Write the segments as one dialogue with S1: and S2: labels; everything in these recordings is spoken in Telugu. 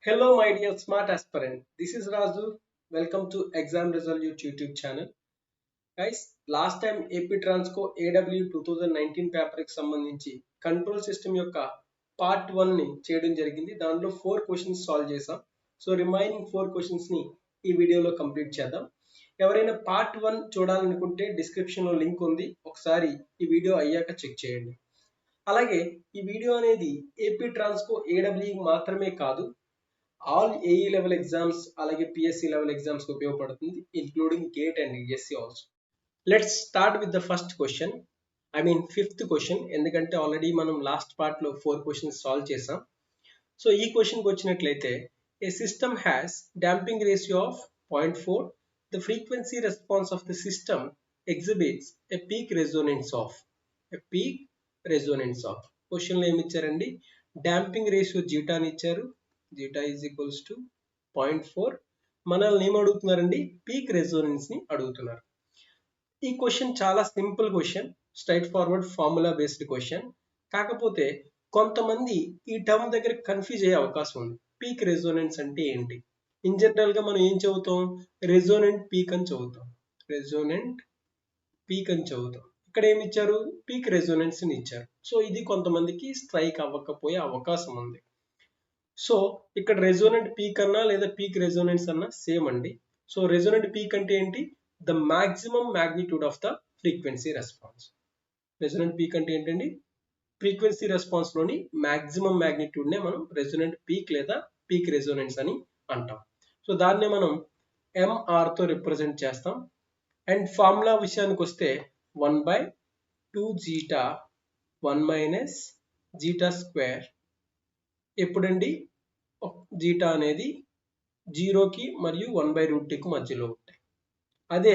S1: Hello, my dear smart aspirant. This is Raju. Welcome to Exam Resolute YouTube channel. Guys, last time AP Transco AW 2019 paper కి సంబంధించి కంట్రోల్ సిస్టమ్ యొక్క పార్ట్ 1 ని చేయడం జరిగింది. దానిలో 4 క్వశ్చన్స్ సాల్వ్ చేసాం. సో రిమైనింగ్ 4 క్వశ్చన్స్ ని ఈ వీడియోలో కంప్లీట్ చేద్దాం. ఎవరైనా పార్ట్ 1 చూడాలనుకుంటే డిస్క్రిప్షన్ లో లింక్ ఉంది. ఒకసారి ఈ వీడియో అయ్యాక చెక్ చేయండి. అలాగే ఈ వీడియో అనేది AP Transco AW మాత్రమే కాదు, ఆల్ ఏఈ లెవెల్ ఎగ్జామ్స్ అలాగే పిఎస్సి లెవెల్ ఎగ్జామ్స్ కి ఉపయోగపడుతుంది, including GATE and SC also. Let's start with the first question, fifth question. ఎందుకంటే ఆల్రెడీ మనం లాస్ట్ పార్ట్ లో 4 క్వశ్చన్స్ సాల్వ్ చేసాం. సో ఈ క్వశ్చన్ కి వచ్చినట్లయితే, a system has damping ratio of 0.4, the frequency response of the system exhibits a peak resonance of question లో ఏమి ఇచ్చారండి? డాంపింగ్ రేషియో జీటా అని ఇచ్చారు. Zeta is equals to 0.4. మనల్ని ఏం అడుగుతున్నారండి? పీక్ రెజోనెన్స్ ని అడుగుతున్నారు. ఈ క్వశ్చన్ చాలా simple question, straight forward formula based question. కాకపోతే కొంతమంది ఈ టర్మ్ దగ్గర కన్ఫ్యూజ్ అయ్యే అవకాశం ఉంది. పీక్ రెజోనెన్స్ అంటే ఏంటి? ఇన్ జనరల్ గా మనం ఏం చదువుతాం? రెజోనెంట్ పీక్ అని చదువుతాం. ఇక్కడ ఏమి ఇచ్చారు? పీక్ రెజోనెన్స్ ని ఇచ్చారు. సో ఇది కొంతమందికి స్ట్రైక్ అవ్వకపోయే అవకాశం ఉంది. సో ఇక్కడ రెజోనెంట్ పీక్ అన్నా లేదా పీక్ రెజోనెన్స్ అన్నా సేమ్ అండి. సో రెజోనెంట్ పీక్ అంటే ఏంటి? The maximum magnitude of the frequency response. Resonant peak అంటే ఏంటండి? ఫ్రీక్వెన్సీ రెస్పాన్స్ లోని మాక్సిమం మ్యాగ్నిట్యూడ్ నే మనం రెజోనెంట్ పీక్ లేదా పీక్ రెజోనెన్స్ అని అంటాం. సో దాన్నే మనం ఎంఆర్ తో రిప్రజెంట్ చేస్తాం. అండ్ ఫార్ములా విషయానికి వస్తే 1/2 జీటా 1 మైనస్ జీటా స్క్వేర్. ఎప్పుడండి జీటా అనేది 0కి మరియు 1/√2కి మధ్యలో ఉంటాయి. అదే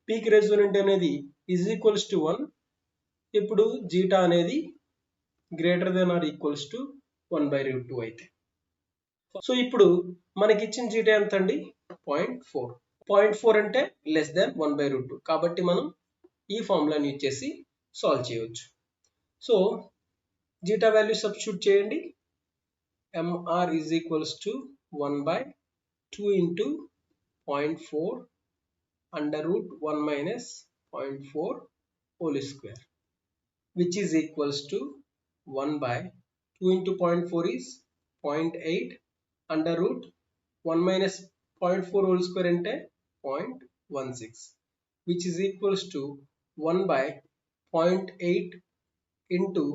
S1: పీక్ రెజోనెంట్ అనేది ఈజ్ ఈక్వల్స్ టు 1 ఇప్పుడు జీటా అనేది greater than or equals to 1/√2 అయితే. సో ఇప్పుడు మనకి ఇచ్చిన జీటా ఎంత అండి? 0.4 అంటే లెస్ దాన్ 1/√2. కాబట్టి మనం ఈ ఫార్ములాని యూజ్ చేసి సాల్వ్ చేయవచ్చు. సో జీటా వాల్యూ సబ్స్టిట్యూట్ చేయండి. MR is equals to 1/2 into 0.4 under root 1 minus 0.4 whole square, which is equals to 1/2 into 0.4 is 0.8 under root 1 minus 0.4 whole square into 0.16, which is equals to 1/0.8 into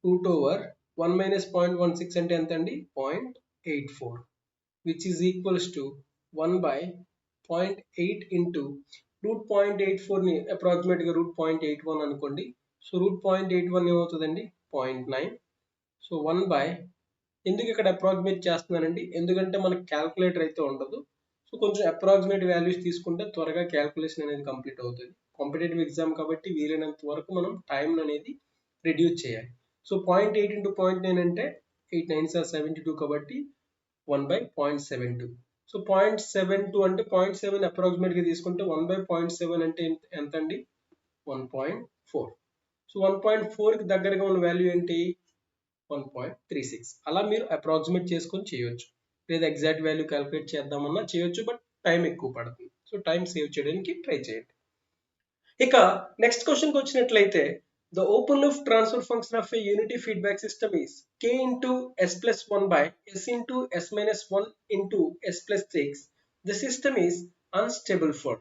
S1: root over 1 minus 0.16 అంటే ఎంత అండి? 0.84, which is equals to 1/0.8 into root 0.84 ని approximate గా root 0.81 అనుకోండి. సో root 0.81 ఏమవుతుందండి? 0.9. సో 1/, ఎందుకు ఇక్కడ అప్రాక్సిమేట్ చేస్తున్నానండి? ఎందుకంటే మనకి క్యాల్కులేటర్ అయితే ఉండదు. సో కొంచెం అప్రాక్సిమేట్ వాల్యూస్ తీసుకుంటే త్వరగా క్యాల్కులేషన్ అనేది కంప్లీట్ అవుతుంది. కాంపిటేటివ్ ఎగ్జామ్ కాబట్టి వీలైనంత వరకు మనం టైం అనేది రిడ్యూస్ చేయాలి. సో 0.8 into 0.9 అంటే 8 9s are 72 కాబట్టి 1/0.72. సో 0.72 అంటే 0.7 అప్రాక్సిమేట్ గా తీసుకుంటే 1/0.7 అంటే ఎంత అండి? 1.4. సో 1.4 కి దగ్గరగా ఉన్న వాల్యూ ఏంటి? 1.36. అలా మీరు అప్రాక్సిమేట్ చేసుకొని చేయొచ్చు, లేదా ఎగ్జాక్ట్ వాల్యూ క్యాల్కులేట్ చేద్దామన్నా చేయొచ్చు, బట్ టైం ఎక్కువ పడుతుంది. సో టైం సేవ్ చేయడానికి ట్రై చేయండి. ఇక నెక్స్ట్ క్వశ్చన్ కి వచ్చినట్లయితే, the open loop transfer function of a unity feedback system is k into s plus 1 by s into s minus 1 into s plus 6. The system is unstable for.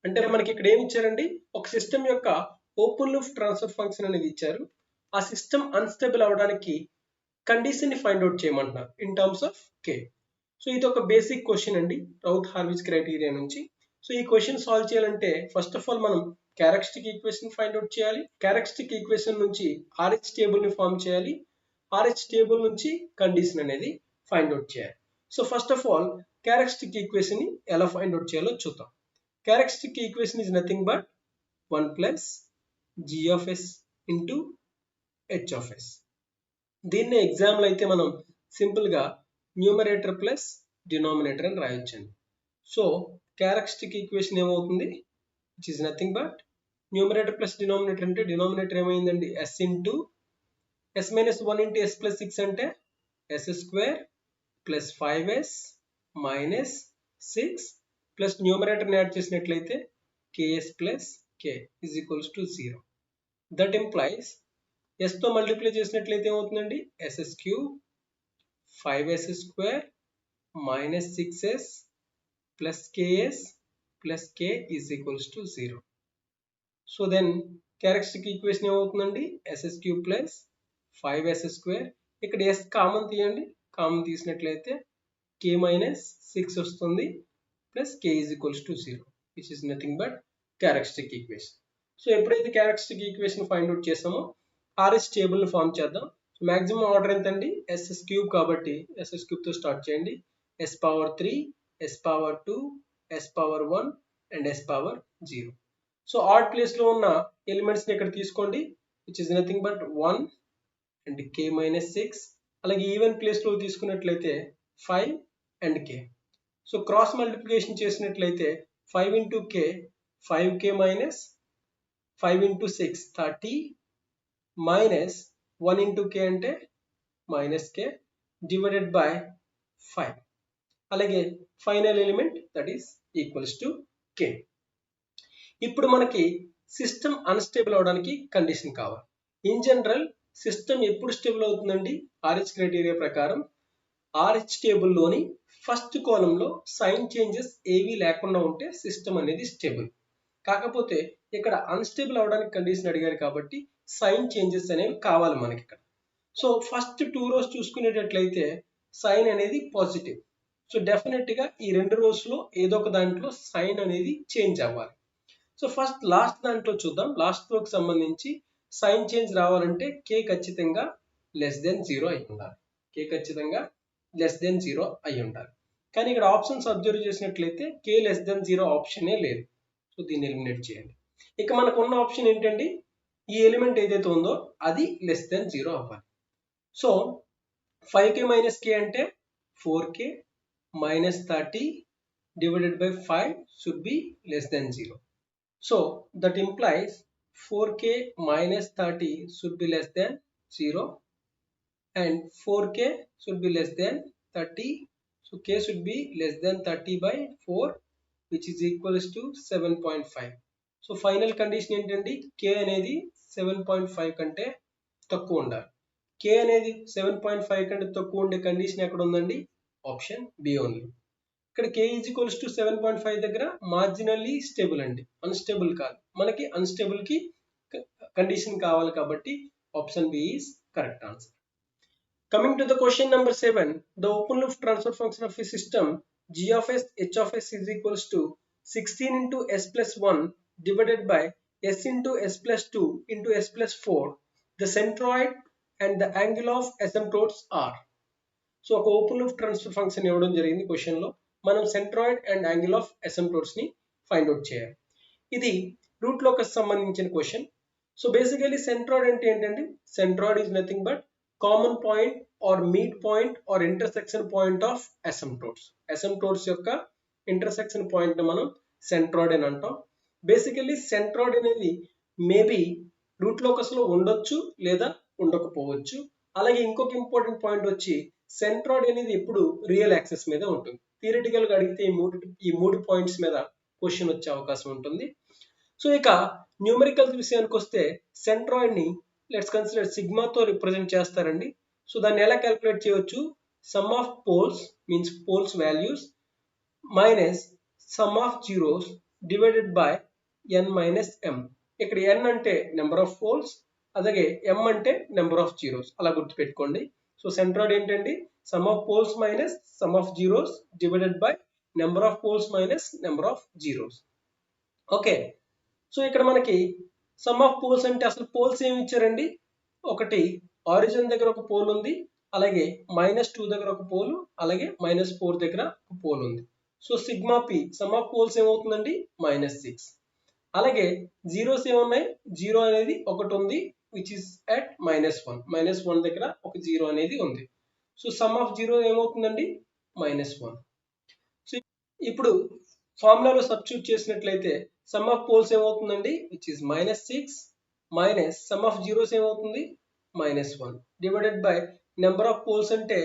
S1: అంటే మనకి ఇక్కడ ఏమి ఇచ్చారండి? ఒక సిస్టమ్ యొక్క ఓపెన్ లూప్ ట్రాన్స్ఫర్ ఫంక్షన్ అనేది ఇచ్చారు. ఆ సిస్టమ్ అన్స్టేబుల్ అవడానికి కండిషన్ ని ఫైండ్ అవుట్ చేయమంటున్నారు in terms of k. So ఇది ఒక బేసిక్ క్వశ్చన్ అండి, రౌత్ హార్విజ్ క్రైటీరియా నుంచి. సో ఈ క్వశ్చన్ సాల్వ్ చేయాలంటే ఫస్ట్ ఆఫ్ ఆల్ మనం క్యారెక్టరిస్టిక్ ఈక్వేషన్ ఫైండ్ అవుట్ చేయాలి. క్యారెక్టరిస్టిక్ ఈక్వేషన్ నుంచి RH టేబుల్ ని ఫార్మ్ చేయాలి. RH టేబుల్ నుంచి కండిషన్ అనేది ఫైండ్ అవుట్ చేయాలి. So first of all characteristic equation ని ఎలా ఫైండ్ అవుట్ చేయాలో చూద్దాం. Characteristic equation is nothing but 1 plus g of s into h of s. దీన్ని ఎగ్జాంపుల్ అయితే మనం సింపుల్ గా న్యూమరేటర్ ప్లస్ డినామినేటర్ అని రాయొచ్చండి. సో క్యారెక్టరిస్టిక్ ఈక్వేషన్ ఏమవుతుంది? which is nothing but numerator plus denominator అంటే డినామినేటర్ ఏమైందండి? s into s minus 1 into s plus 6 అంటే s square plus 5s minus 6 plus న్యూమరేటర్ని యాడ్ చేసినట్లయితే ks plus k is equals to 0. That implies s తో మల్టిప్లై చేసినట్లయితే ఏమవుతుందండి ss cube 5s square minus 6s plus ks plus k is equals to 0. So then characteristic equation ఏమవుతుందండి ss cube plus 5s square. ఇక్కడ s కామన్ తీయండి, కామన్ తీసినట్లయితే k మైనస్ 6 వస్తుంది plus k is equals to 0 which is nothing but characteristic equation. So ఎప్పుడైతే క్యారెక్టరిస్టిక్ ఈక్వేషన్ ఫైండ్ అవుట్ చేసామో ఆర్ఎస్ టేబుల్ ని ఫామ్ చేద్దాం. సో మాక్సిమం ఆర్డర్ ఎంతండి ss క్యూబ్ కాబట్టి ss క్యూబ్ తో స్టార్ట్ చేయండి. s power 3 s power 2 s power 1 and s power 0. So odd place లో ఉన్న ఎలిమెంట్స్ ని ఇక్కడ తీసుకోండి which is nothing but 1 and k minus 6. అలాగే ఈవెన్ ప్లేస్ లో తీసుకున్నట్లయితే 5 and k. So cross multiplication చేసినట్లయితే 5 into k 5k minus 5 into 6 30 minus 1 into k అంటే మైనస్ k డివైడెడ్ బై 5. అలాగే final element that is equals to k. ఇప్పుడు మనకి సిస్టమ్ అన్స్టేబుల్ అవడానికి కండిషన్ కావాలి. ఇన్ జనరల్ సిస్టమ్ ఎప్పుడు స్టేబుల్ అవుతుందండి RH క్రైటీరియా ప్రకారం RH టేబుల్లోని ఫస్ట్ కాలంలో సైన్ చేంజెస్ ఏవి లేకుండా ఉంటే సిస్టమ్ అనేది స్టేబుల్. కాకపోతే ఇక్కడ అన్స్టేబుల్ అవడానికి కండిషన్ అడిగారు కాబట్టి సైన్ చేంజెస్ అనేవి కావాలి మనకి ఇక్కడ. సో ఫస్ట్ 2 రోస్ చూసుకునేటట్లయితే సైన్ అనేది పాజిటివ్. సో డెఫినెట్ గా ఈ 2 రోస్ లో ఏదో ఒక దాంట్లో సైన్ అనేది చేంజ్ అవ్వాలి. సో ఫస్ట్ లాస్ట్ దాంట్లో చూద్దాం. లాస్ట్ రోకి సంబంధించి సైన్ చేంజ్ రావాలంటే k ఖచ్చితంగా లెస్ దెన్ 0 అయి ఉండాలి. k ఖచ్చితంగా లెస్ దెన్ 0 అయి ఉండాలి. కానీ ఇక్కడ ఆప్షన్స్ అబ్జర్వ్ చేసినట్లయితే k లెస్ దెన్ 0 ఆప్షనే లేదు. సో దీన్ని ఎలిమినేట్ చేయండి. ఇక మనకు ఉన్న ఆప్షన్ ఏంటండి ఈ ఎలిమెంట్ ఏదైతే ఉందో అది లెస్ దెన్ 0 అవ్వాలి. సో 5k మైనస్ k అంటే 4k minus 30 divided by 5 should be less than 0. So that implies 4k minus 30 should be less than 0 and 4k should be less than 30. So k should be less than 30 by 4 which is equals to 7.5. So final condition ఏంటండి k అనేది 7.5 కంటే తక్కువ ఉండాలి. k అనేది 7.5 కంటే తక్కువ ఉండే కండిషన్ ఎక్కడ ఉందండి ఆప్షన్ బి ఓన్లీ. ఇక్కడ k ఈజ్ ఈక్వల్స్ టు 7.5 దగ్గర మార్జినల్లీ స్టేబుల్ అండి, అన్స్టేబుల్ కాదు. మనకి అన్స్టేబుల్ కి కండిషన్ కావాలి కాబట్టి option B is correct answer. Coming to the question number 7, the open loop transfer function of a system g of s h of s is equals to 16 into s plus 1 divided by s into s plus 2 into s plus 4. The centroid and the angle of asymptotes are. So ఒక ఓపెన్ లూప్ ట్రాన్స్ఫర్ ఫంక్షన్ ఇవ్వడం జరిగింది క్వశ్చన్ లో. మనం centroid and angle of asymptotes ని ఫైండ్ అవుట్ చేయాలి. ఇది రూట్ లోకస్ సంబంధించిన క్వశ్చన్. సో బేసికలీ సెంట్రాయిడ్ అంటే ఏంటంటే centroid is nothing but common point or meet point or intersection point of asymptotes. Asymptotes యొక్క ఇంటర్సెక్షన్ పాయింట్ మనం సెంట్రాయిడ్ అని అంటాం. బేసికలీ సెంట్రాయిడ్ అనేది మేబీ రూట్ లోకస్ లో ఉండొచ్చు లేదా ఉండకపోవచ్చు. అలాగే ఇంకొక ఇంపార్టెంట్ పాయింట్ వచ్చి సెంట్రాయిడ్ అనేది ఎప్పుడు రియల్ యాక్సిస్ మీద ఉంటుంది. థియరిటికల్ గా అడిగితే ఈ మూడు పాయింట్స్ మీద క్వశ్చన్ వచ్చే అవకాశం ఉంటుంది. సో ఇక న్యూమరికల్ విషయానికి వస్తే సెంట్రాయిడ్ ని లెట్స్ కన్సిడర్ సిగ్మాతో రిప్రజెంట్ చేస్తారండి. సో దాన్ని ఎలా క్యాలిక్యులేట్ చేయవచ్చు, sum of poles means poles values minus sum of zeros divided by n minus m. ఇక్కడ n అంటే నెంబర్ ఆఫ్ పోల్స్, అలాగే m అంటే నెంబర్ ఆఫ్ జీరోస్. అలా గుర్తుపెట్టుకోండి. సో సెంట్రాయిడ్ ఏంటండి sum of poles minus sum of zeros divided by number of poles minus number of zeros. Okay, so ఇక్కడ మనకి సమ్ ఆఫ్ పోల్స్ అంటే అసలు పోల్స్ ఏమి ఇచ్చారండి, ఒకటి ఆరిజిన్ దగ్గర ఒక పోల్ ఉంది, అలాగే -2 దగ్గర ఒక పోల్, అలాగే -4 దగ్గర ఒక పోల్ ఉంది. So sigma P sum of poles ఏమవుతుందండి -6. అలాగే జీరోస్ ఏమున్నాయి, జీరో అనేది ఒకటి ఉంది విచ్ ఇస్ అట్ -1. -1 దగ్గర ఒక జీరో అనేది ఉంది. సో సమ్ ఆఫ్ జీరో ఏమవుతుందండి -1. సో ఇప్పుడు ఫార్ములాలో సబ్స్టిట్యూట్ చేసినట్లయితే సమ్ ఆఫ్ పోల్స్ ఏమవుతుందండి which is -6 minus sum of zeros ఏమవుతుంది -1 divided by number of poles అంటే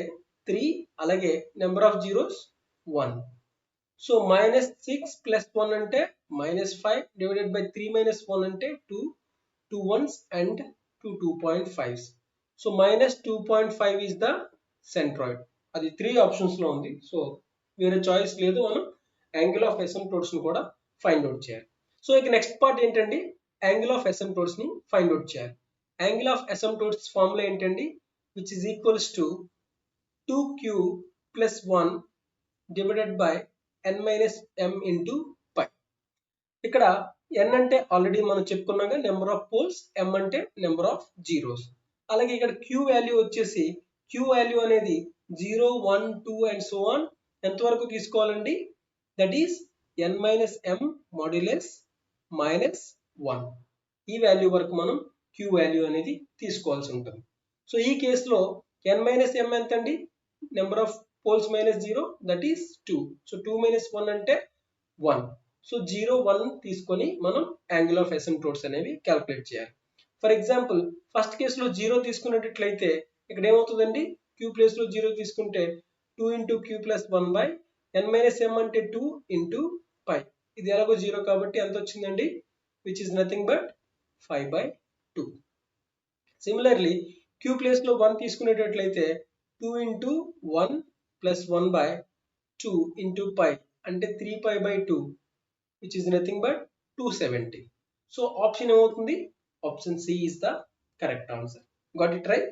S1: 3 అలాగే number of zeros 1. So -6 plus 1 అంటే -5 డివైడెడ్ బై 3 - 1 అంటే 2 1s and 2.5. So -2.5 is the centroid. అది 3 ఆప్షన్స్ లో ఉంది. సో వేరే చాయిస్ లేదు, మనం యాంగిల్ ఆఫ్ అసిమ్ప్టోట్స్ ని కూడా ఫైండ్ అవుట్ చేయాలి. సో ఇక నెక్స్ట్ పార్ట్ ఏంటండి, యాంగిల్ ఆఫ్ అసిమ్ప్టోట్స్ ని ఫైండ్ అవుట్ చేయాలి. యాంగిల్ ఆఫ్ అసిమ్ప్టోట్స్ ఫార్ములా ఏంటండి, which is equals to 2q plus 1 divided by n minus m into pi. ఇక్కడ n అంటే ఆల్రెడీ మనం చెప్పుకున్నాగా నెంబర్ ఆఫ్ పోల్స్, m అంటే నెంబర్ ఆఫ్ జీరోస్. అలాగే ఇక్కడ q వాల్యూ వచ్చేసి, q వాల్యూ అనేది 0 1 2 అండ్ సో ఆన్ ఎంత వరకు తీసుకోవాలండి, that is n minus m modulus -1. ఈ వాల్యూ వరకు మనం q వాల్యూ అనేది తీసుకోవాల్సి ఉంటుంది. సో ఈ కేసులో n minus m ఎంత అండి, number of poles -0 that is 2. So 2 - 1 అంటే 1. సో 0 1 తీసుకొని మనం యాంగిల్ ఆఫ్ అసిమ్ప్టోట్స్ అనేవి క్యాల్కులేట్ చేయాలి. ఫర్ ఎగ్జాంపుల్ ఫస్ట్ కేసులో 0 తీసుకున్నట్లయితే ఇక్కడ ఏమవుతుందండి, q ప్లేస్ లో 0 తీసుకుంటే 2 into q plus 1 by n minus m అంటే 2 into pi. ఇది ఎలాగో 0 కాబట్టి ఎంత వచ్చిందండి, which is nothing but 5/2. Similarly q place లో 1 తీసుకునేటట్లయితే 2 into 1 plus 1 by 2 into pi అంటే 3pi/2, which is nothing but 270. So option ఏమవుతుంది, option C is the correct answer. Got it right?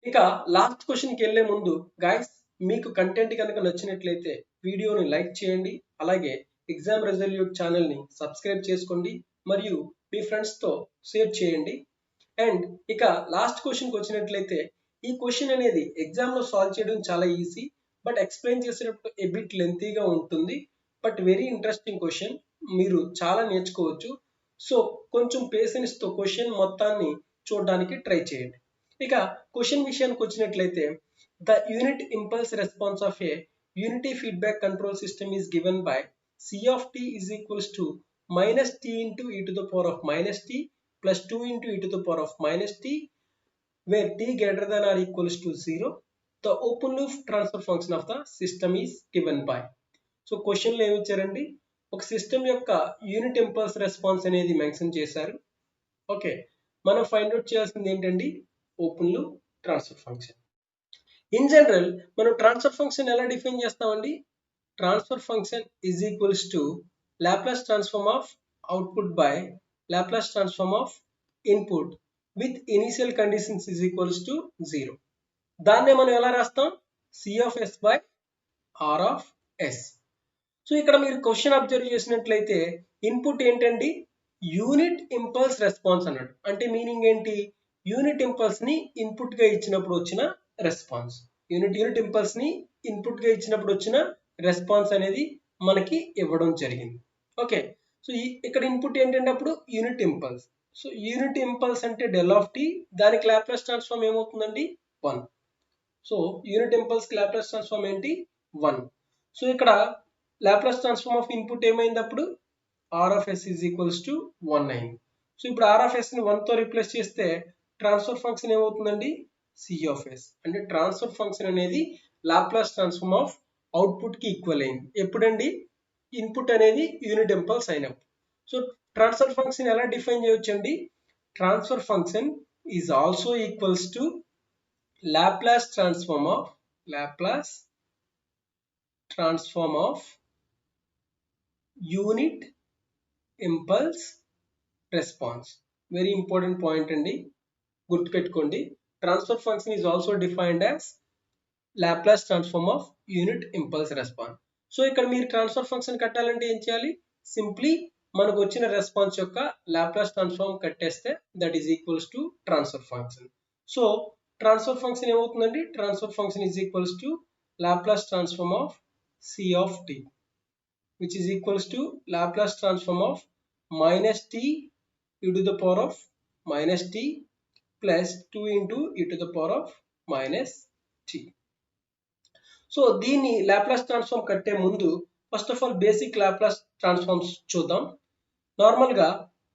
S1: ఇక లాస్ట్ క్వశ్చన్కి వెళ్ళే ముందు గైస్, మీకు కంటెంట్ కనుక నచ్చినట్లయితే వీడియోని లైక్ చేయండి, అలాగే ఎగ్జామ్ రెజల్యూట్ ఛానల్ని సబ్స్క్రైబ్ చేసుకోండి మరియు మీ ఫ్రెండ్స్తో షేర్ చేయండి. అండ్ ఇక లాస్ట్ క్వశ్చన్కి వచ్చినట్లయితే ఈ క్వశ్చన్ అనేది ఎగ్జామ్లో సాల్వ్ చేయడం చాలా ఈజీ, బట్ ఎక్స్ప్లెయిన్ చేసేటప్పుడు ఏ బిట్ లెంతీగా ఉంటుంది, బట్ వెరీ ఇంట్రెస్టింగ్ క్వశ్చన్, మీరు చాలా నేర్చుకోవచ్చు. సో కొంచెం పేషెన్స్తో క్వశ్చన్ మొత్తాన్ని చూడడానికి ట్రై చేయండి. ఇక క్వశ్చన్ విషయానికి వచ్చినట్లయితే, the unit impulse response of A unity feedback control system is given by c of t is equals to -t into e to the power of -t plus 2 into e to the power of -t where t greater than or equals to 0. The open loop transfer function of the system is given by. So క్వశ్చన్లో ఏమి ఇచ్చారండి, ఒక సిస్టమ్ యొక్క యూనిట్ ఇంపల్స్ రెస్పాన్స్ అనేది మెన్షన్ చేశారు. ఓకే, మనం ఫైండ్ అవుట్ చేయాల్సింది ఏంటండి, open loop transfer function. In general మనం ట్రాన్స్ఫర్ ఫంక్షన్ ఎలా డిఫైన్ చేస్తామండి, transfer function is equals to Laplace transform of output by Laplace transform of input with initial conditions is equals to 0. దాన్నే మనం ఎలా రాస్తాం, c of s by r of s. So ఇక్కడ మీరు క్వశ్చన్ అబ్జర్వ్ చేసినట్లయితే ఇన్పుట్ ఏంటండి, యూనిట్ ఇంపల్స్ రెస్పాన్స్ అన్నాడు. అంటే మీనింగ్ ఏంటి, యూనిట్ ఇంపల్స్ ని ఇన్పుట్ గా ఇచ్చినప్పుడు వచ్చిన రెస్పాన్స్, యూనిట్ ఇంపల్స్ ని ఇన్పుట్ గా ఇచ్చినప్పుడు వచ్చిన రెస్పాన్స్ అనేది మనకి ఇవ్వడం జరిగింది. ఓకే, సో ఇక్కడ ఇన్పుట్ ఏంటంటే అప్పుడు unit impulse. So unit impulse అంటే డెల్ ఆఫ్ టీ, దానికి లాప్లాస్ ట్రాన్స్ఫార్మ్ ఏమవుతుందండి 1. సో యూనిట్ ఇంపల్స్ కి లాప్లాస్ ట్రాన్స్ఫార్మ్ ఏంటి 1. సో ఇక్కడ లాప్లాస్ ట్రాన్స్ఫార్మ్ ఆఫ్ ఇన్పుట్ ఏమైంది, అప్పుడు r of s is equals to 1 అయింది. సో ఇప్పుడు r of s ని 1 తో రిప్లేస్ చేస్తే ట్రాన్స్ఫర్ ఫంక్షన్ ఏమవుతుందండి c of s. అంటే ట్రాన్స్ఫర్ ఫంక్షన్ అనేది లాప్లాస్ ట్రాన్స్ఫార్మ్ ఆఫ్ అవుట్పుట్ కి ఈక్వల్ అయింది ఎప్పుడండి, ఇన్పుట్ అనేది యూనిట్ ఇంపల్స్ అయినప్పుడు. సో ట్రాన్స్ఫర్ ఫంక్షన్ ఎలా డిఫైన్ చేయొచ్చండి, transfer function is also equals to Laplace transform of unit impulse response. Very important point అండి, గుర్తుపెట్టుకోండి. Transfer function is also defined as Laplace transform of unit impulse response. So ఇక్కడ మీరు ట్రాన్స్ఫర్ ఫంక్షన్ కట్టాలంటే ఏం చేయాలి, సింప్లీ మనకు వచ్చిన రెస్పాన్స్ యొక్క లాప్లాస్ ట్రాన్స్ఫార్మ్ కట్టేస్తే that is equals to transfer function. So transfer function ఏమవుతుందండి, transfer function is equals to Laplace transform of c of t, which is equals to Laplace transform of -t e to the power of -t plus 2 into e to the power of -t. So దీన్ని లాప్లాస్ ట్రాన్స్ఫార్మ్ కట్టే ముందు first of all basic Laplace transforms చూద్దాం. నార్మల్ గా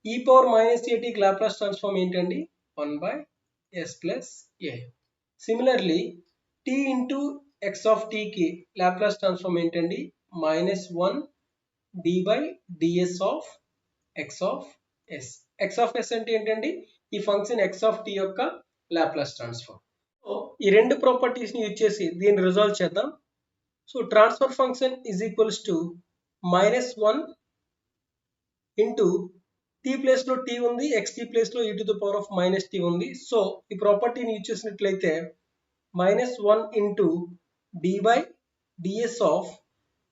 S1: e పవర్ -at కి లాప్లాస్ ట్రాన్స్ఫార్మ్ ఏంటండి 1/s plus a. Similarly t into X of టీకి లాప్లాస్ ట్రాన్స్ఫార్మ్ ఏంటండి -1 d by DS of X of S. X of S అంటే ఏంటండి ఈ ఫంక్షన్ ఎక్స్ ఆఫ్ టీ యొక్క లాప్లాస్ ట్రాన్స్ఫార్మ్. సో ఈ రెండు ప్రాపర్టీస్ ని యూజ్ చేసి దీన్ని రిజాల్వ్ చేద్దాం. So transfer function is equals to -1 into T place లో టీ ఉంది, ఎక్స్టీ ప్లేస్ లో e to the power of -t ఉంది. సో ఈ ప్రాపర్టీని యూజ్ చేసినట్లయితే -1 into d by DS of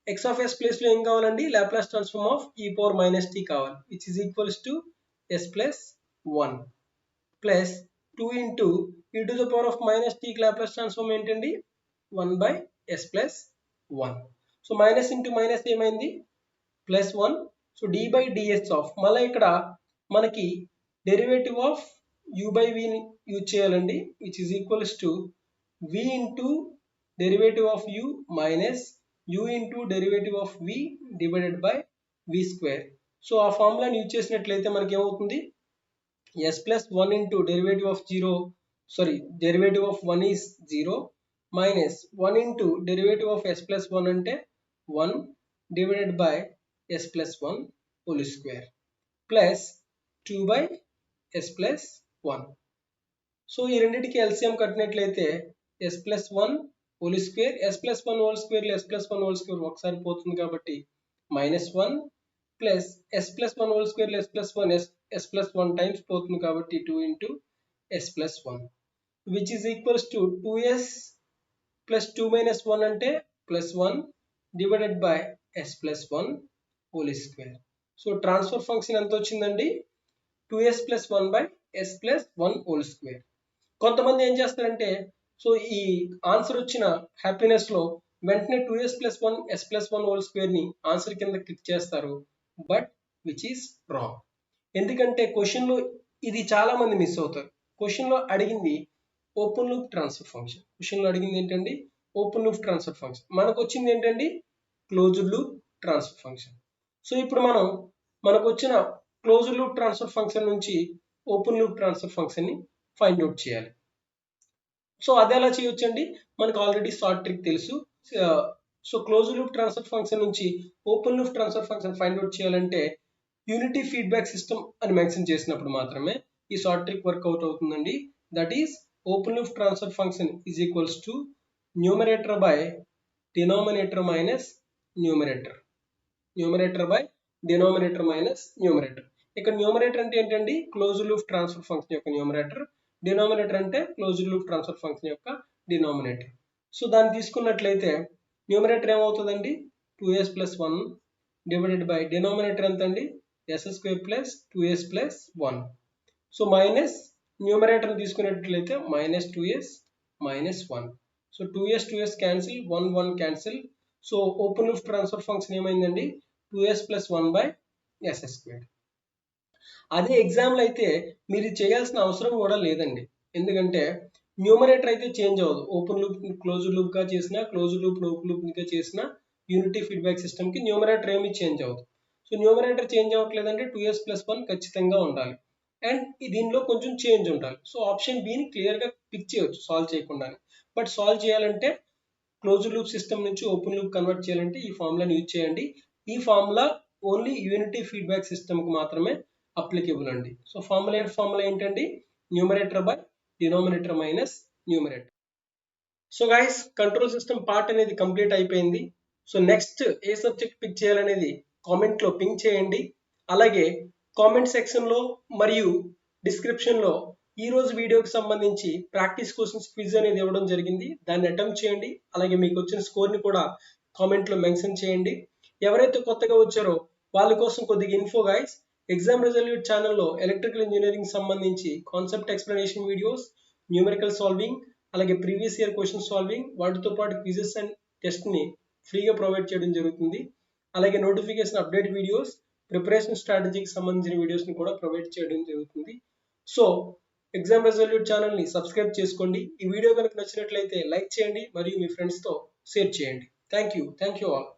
S1: X of S place లో ఏం కావాలండి Laplace transform of e power -t కావాలి, which is equals to s plus 1 plus 2 into e to the power of -t Laplace transform ఏంటండి 1 by s plus 1. So minus into minus ఏమైంది plus 1. So d by DS of మళ్ళీ ఇక్కడ మనకి derivative of u by v ని యూజ్ చేయాలండి, which is equals to v into derivative of u minus u into derivative of v divided by v square. So ఆ ఫార్ములాని యూజ్ చేసినట్లయితే మనకి ఏమవుతుంది s plus 1 into derivative of 0 sorry derivative of 1 is 0 minus 1 into derivative of s plus 1 అంటే 1 divided by s plus 1 whole square plus 2 by s plus 1. So ఈ రెండింటికి ఎల్సిఎం కట్టినట్లయితే s plus 1 whole square, s plus 1 whole square s plus 1 whole square ఒకసారి పోతుంది కాబట్టి -1 plus s plus 1 whole square s plus 1 s plus 1 times పోతుంది కాబట్టి 2 into s plus 1 which is equals to 2s plus 2 minus 1 అంటే plus 1 divided by s plus 1 whole square. So transfer function ఎంత వచ్చిందండి 2s plus 1 by s plus 1 whole square. కొంతమంది ఏం చేస్తారంటే సో ఈ ఆన్సర్ వచ్చిన హ్యాపీనెస్ లో వెంటనే 2s plus 1 s plus 1 whole square ని ఆన్సర్ కింద క్లిక్ చేస్తారు, బట్ విచ్ ఈస్ రాంగ్. ఎందుకంటే క్వశ్చన్ లో ఇది చాలా మంది మిస్ అవుతారు. క్వశ్చన్ లో అడిగింది open loop transfer function, question లో అడిగింది ఏంటండి ఓపెన్ లూప్ ట్రాన్స్ఫర్ ఫంక్షన్, మనకు వచ్చింది ఏంటండి closed loop transfer function. So ఇప్పుడు మనకు వచ్చిన క్లోజ్డ్ లూప్ ట్రాన్స్ఫర్ ఫంక్షన్ నుంచి ఓపెన్ లూప్ ట్రాన్స్ఫర్ ఫంక్షన్ ని ఫైండ్ అవుట్ చేయాలి. సో అది ఎలా చేయొచ్చండి మనకు ఆల్రెడీ షార్ట్ ట్రిక్ తెలుసు. So closed loop transfer function నుంచి open loop transfer function find out చేయాలంటే యూనిటీ ఫీడ్బ్యాక్ సిస్టమ్ అని మెన్షన్ చేసినప్పుడు మాత్రమే ఈ షార్ట్ ట్రిక్ వర్కౌట్ అవుతుందండి. That is open loop transfer function is equals to numerator by denominator minus numerator, numerator by denominator minus numerator. ఇక్కడ న్యూమరేటర్ అంటే ఏంటండి క్లోజ్డ్ లూప్ ట్రాన్స్ఫర్ ఫంక్షన్ యొక్క న్యూమరేటర్, డినామినేటర్ అంటే క్లోజ్డ్ లూప్ ట్రాన్స్ఫర్ ఫంక్షన్ యొక్క డినామినేటర్. సో దాన్ని తీసుకున్నట్లయితే న్యూమరేటర్ ఏమవుతుందండి 2s plus 1 divided by denominator ఎంత అండి s square plus 2s plus 1. So minus numerator తీసుకున్నట్లయితే -2s minus 1. So 2s cancel 1 cancel. So open loop transfer function ఏమైందండి 2s plus 1 by s square. అదే ఎగ్జామ్లో అయితే మీరు చేయాల్సిన అవసరం కూడా లేదండి, ఎందుకంటే న్యూమరేటర్ అయితే చేంజ్ అవ్వదు. ఓపెన్ లూప్ క్లోజ్డ్ లూప్ గా చేసినా క్లోజ్డ్ లూప్ ఓపెన్ లూప్ గా చేసినా యూనిటీ ఫీడ్బ్యాక్ సిస్టమ్ కి న్యూమరేటర్ ఏమీ చేంజ్ అవ్వదు. సో న్యూమరేటర్ చేంజ్ అవ్వట్లేదంటే 2s ప్లస్ 1 ఖచ్చితంగా ఉండాలి అండ్ దీనిలో కొంచెం చేంజ్ ఉండాలి. సో ఆప్షన్ బిని క్లియర్ గా పిక్ చేయొచ్చు సాల్వ్ చేయకుండానే. బట్ సాల్వ్ చేయాలంటే క్లోజ్డ్ లూప్ సిస్టమ్ నుంచి ఓపెన్ లూప్ కన్వర్ట్ చేయాలంటే ఈ ఫార్ములాని యూజ్ చేయండి. ఈ formula only unity feedback system కి మాత్రమే అప్లికేబుల్ అండి. సో ఫార్ములా ఏంటండి numerator by denominator minus numerator. So guys control system part అనేది కంప్లీట్ అయిపోయింది. సో నెక్స్ట్ ఏ సబ్జెక్ట్ పిక్ చేయాలనేది కామెంట్ లో పింక్ చేయండి. అలాగే కామెంట్ సెక్షన్ లో మరియు డిస్క్రిప్షన్ లో ఈ రోజు వీడియోకి సంబంధించి ప్రాక్టీస్ క్వశ్చన్స్ క్విజ్ అనేది ఇవ్వడం జరిగింది, దాన్ని అటెంప్ట్ చేయండి. అలాగే మీకు వచ్చిన స్కోర్ ని కూడా కామెంట్ లో మెన్షన్ చేయండి. ఎవరైతే కొత్తగా వచ్చారో వాళ్ళ కోసం కొద్దిగా ఇన్ఫో గైస్, ఎగ్జామ్ రిజల్యూట్ ఛానల్లో ఎలక్ట్రికల్ ఇంజనీరింగ్ సంబంధించి concept explanation videos, numerical solving, అలాగే ప్రీవియస్ ఇయర్ క్వశ్చన్ సాల్వింగ్, వాటితో పాటు క్విజెస్ అండ్ టెస్ట్ ని ఫ్రీగా ప్రొవైడ్ చేయడం జరుగుతుంది. అలాగే నోటిఫికేషన్ అప్డేట్ వీడియోస్, ప్రిపరేషన్ స్ట్రాటజీకి సంబంధించిన వీడియోస్ ని కూడా ప్రొవైడ్ చేయడం జరుగుతుంది. సో ఎగ్జామ్ రిజల్యూట్ ఛానల్ ని సబ్స్క్రైబ్ చేసుకోండి. ఈ వీడియో కనుక నచ్చినట్లయితే లైక్ చేయండి మరియు మీ ఫ్రెండ్స్ తో షేర్ చేయండి. Thank you all.